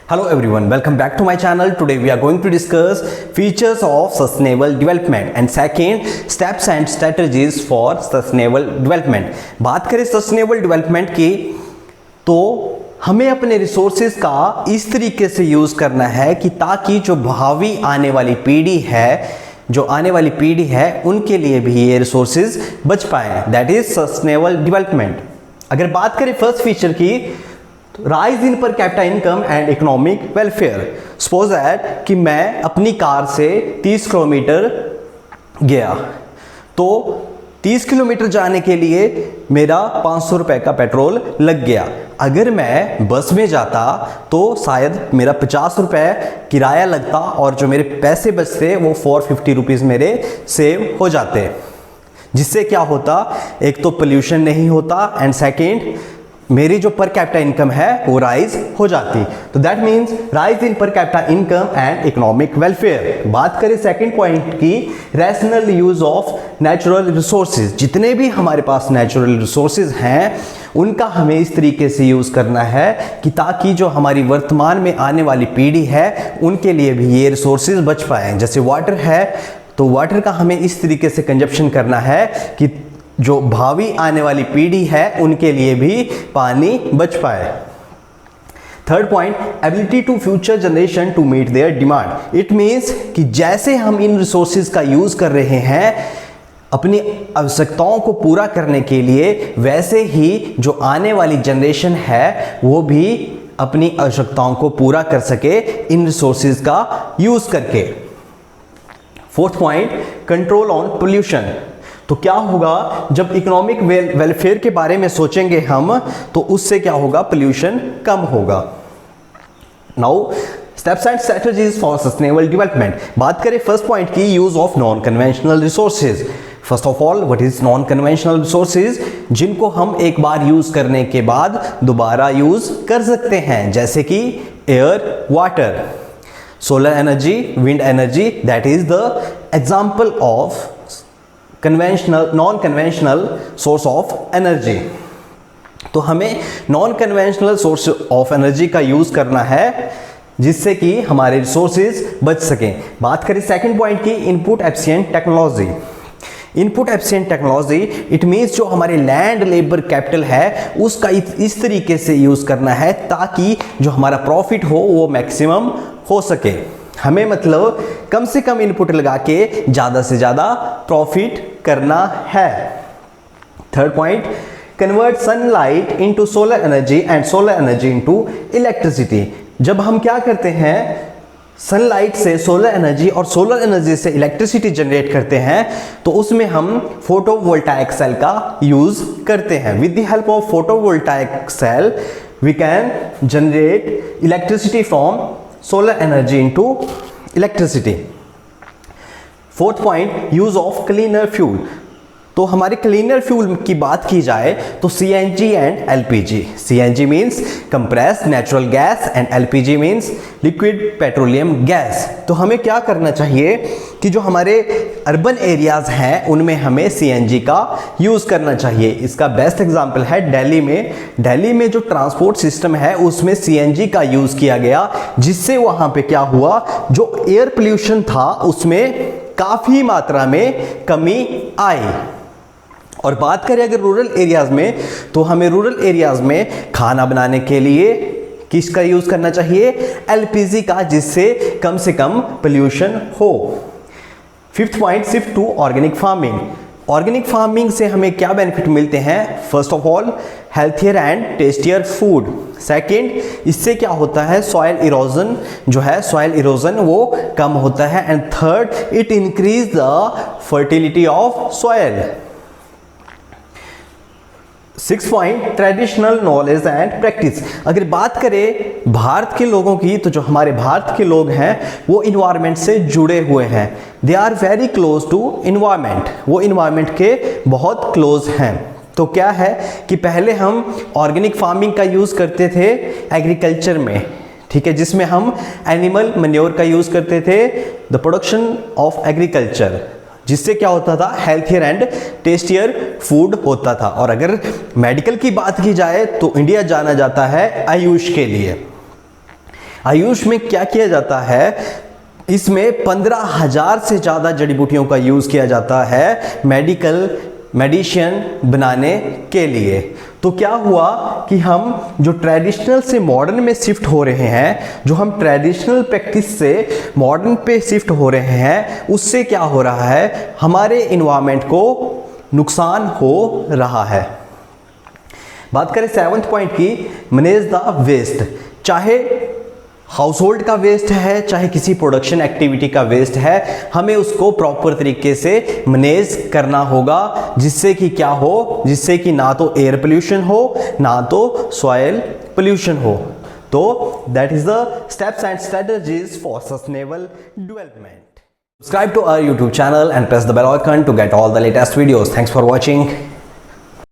Hello everyone, welcome back to my channel. Today we are going to discuss features of sustainable development and second steps and strategies for sustainable development. बात करें sustainable development की तो हमें अपने resources का इस तरीके से यूज़ करना है कि ताकि जो भावी आने वाली पीढ़ी है उनके लिए भी ये रिसोर्सेज बच पाए. That is sustainable development. अगर बात करें फर्स्ट फीचर की, rise in per capita income and economic welfare. Suppose that कि मैं अपनी कार से 30 किलोमीटर गया, तो 30 किलोमीटर जाने के लिए मेरा 500 रुपये का पेट्रोल लग गया. अगर मैं बस में जाता तो शायद मेरा 50 रुपये किराया लगता और जो मेरे पैसे बचते वो 450 रुपीज़ मेरे सेव हो जाते, जिससे क्या होता, एक तो पोल्यूशन नहीं होता एंड सेकेंड मेरी जो पर कैपिटा इनकम है वो राइज हो जाती. तो that means rise in per capita income and economic welfare. बात करें सेकंड पॉइंट की, rational use of natural resources. जितने भी हमारे पास नेचुरल रिसोर्सेज हैं उनका हमें इस तरीके से यूज़ करना है कि ताकि जो हमारी वर्तमान में आने वाली पीढ़ी है उनके लिए भी ये रिसोर्सेज बच पाएँ. जैसे वाटर है तो वाटर का हमें इस तरीके से कंजप्शन करना है कि जो भावी आने वाली पीढ़ी है उनके लिए भी पानी बच पाए. Third point, ability to future generation to meet their demand. It means कि जैसे हम इन रिसोर्सेज का यूज़ कर रहे हैं अपनी आवश्यकताओं को पूरा करने के लिए, वैसे ही जो आने वाली जनरेशन है वो भी अपनी आवश्यकताओं को पूरा कर सके इन रिसोर्सेज का यूज़ करके. Fourth point, control on pollution. तो क्या होगा जब इकोनॉमिक वेलफेयर के बारे में सोचेंगे हम, तो उससे क्या होगा, पोल्यूशन कम होगा. Now steps and strategies for sustainable development. बात करें फर्स्ट पॉइंट की, use of non conventional resources. First of all, what is non conventional resources? जिनको हम एक बार यूज करने के बाद दोबारा यूज कर सकते हैं, जैसे कि air, water, solar energy, wind energy. That is the example of non conventional source of energy. तो हमें non conventional source of energy का यूज़ करना है जिससे कि हमारे रिसोर्सेज बच सकें. बात करें सेकंड पॉइंट की, input efficient technology. Input efficient technology it means जो हमारे लैंड लेबर कैपिटल है उसका इस तरीके से यूज़ करना है ताकि जो हमारा प्रॉफिट हो वो मैक्सिमम हो सके. हमें मतलब कम से कम इनपुट लगा के ज़्यादा से ज़्यादा प्रॉफिट करना है. Third point, convert sunlight into solar energy and solar energy into electricity. जब हम क्या करते हैं, सनलाइट से सोलर एनर्जी और सोलर एनर्जी से इलेक्ट्रिसिटी जनरेट करते हैं, तो उसमें हम फोटोवोल्टाइक सेल का यूज़ करते हैं. With the help of photovoltaic cell we can generate electricity from solar energy into electricity. Fourth point, use of cleaner fuel. तो हमारे क्लीनर फ्यूल की बात की जाए तो CNG and LPG. CNG means compressed natural gas and LPG means liquid petroleum gas. तो हमें क्या करना चाहिए कि जो हमारे अर्बन एरियाज हैं उनमें हमें सीएनजी का यूज़ करना चाहिए. इसका बेस्ट एग्जांपल है दिल्ली में. दिल्ली में जो ट्रांसपोर्ट सिस्टम है उसमें सीएनजी का यूज़ किया गया, जिससे वहाँ पे क्या हुआ, जो एयर पोल्यूशन था उसमें काफ़ी मात्रा में कमी आई. और बात करें अगर रूरल एरियाज़ में, तो हमें रूरल एरियाज़ में खाना बनाने के लिए किसका यूज़ करना चाहिए, एलपीजी का, जिससे कम से कम पोल्यूशन हो. Fifth point, shift to organic farming. Organic farming से हमें क्या बेनिफिट मिलते हैं? First of all, healthier and tastier food. Second, इससे क्या होता है, सॉइल इरोजन जो है, सॉइल इरोजन वो कम होता है. And third, it increase the fertility of soil. Six point, traditional knowledge and practice. अगर बात करें भारत के लोगों की, तो जो हमारे भारत के लोग हैं वो इन्वायरमेंट से जुड़े हुए हैं. They are very close to environment. वो इन्वायरमेंट के बहुत क्लोज हैं. तो क्या है कि पहले हम ऑर्गेनिक फार्मिंग का यूज़ करते थे एग्रीकल्चर में, ठीक है, जिसमें हम एनिमल मैन्योर का यूज़ करते थे, द प्रोडक्शन ऑफ एग्रीकल्चर. जिससे क्या होता था, हेल्थियर एंड टेस्टियर फूड होता था। और अगर मेडिकल की बात की जाए तो इंडिया जाना जाता है आयुष के लिए। आयुष में क्या किया जाता है, इसमें 15,000 से ज़्यादा जड़ी बूटियों का यूज़ किया जाता है मेडिसिन बनाने के लिए। तो क्या हुआ कि हम जो ट्रेडिशनल से मॉडर्न में शिफ्ट हो रहे हैं, जो हम ट्रेडिशनल प्रैक्टिस से मॉडर्न पे शिफ्ट हो रहे हैं, उससे क्या हो रहा है, हमारे इन्वायरमेंट को नुकसान हो रहा है। बात करें 7th पॉइंट की, मैनेज द वेस्ट। चाहे हाउस होल्ड का वेस्ट है, चाहे किसी प्रोडक्शन एक्टिविटी का वेस्ट है, हमें उसको प्रॉपर तरीके से मैनेज करना होगा, जिससे कि क्या हो, जिससे कि ना तो एयर पोल्यूशन हो, ना तो सॉइल पोल्यूशन हो। तो that is the steps and strategies for sustainable development. Subscribe to our YouTube channel and press the bell icon to get all the latest videos. Thanks for watching.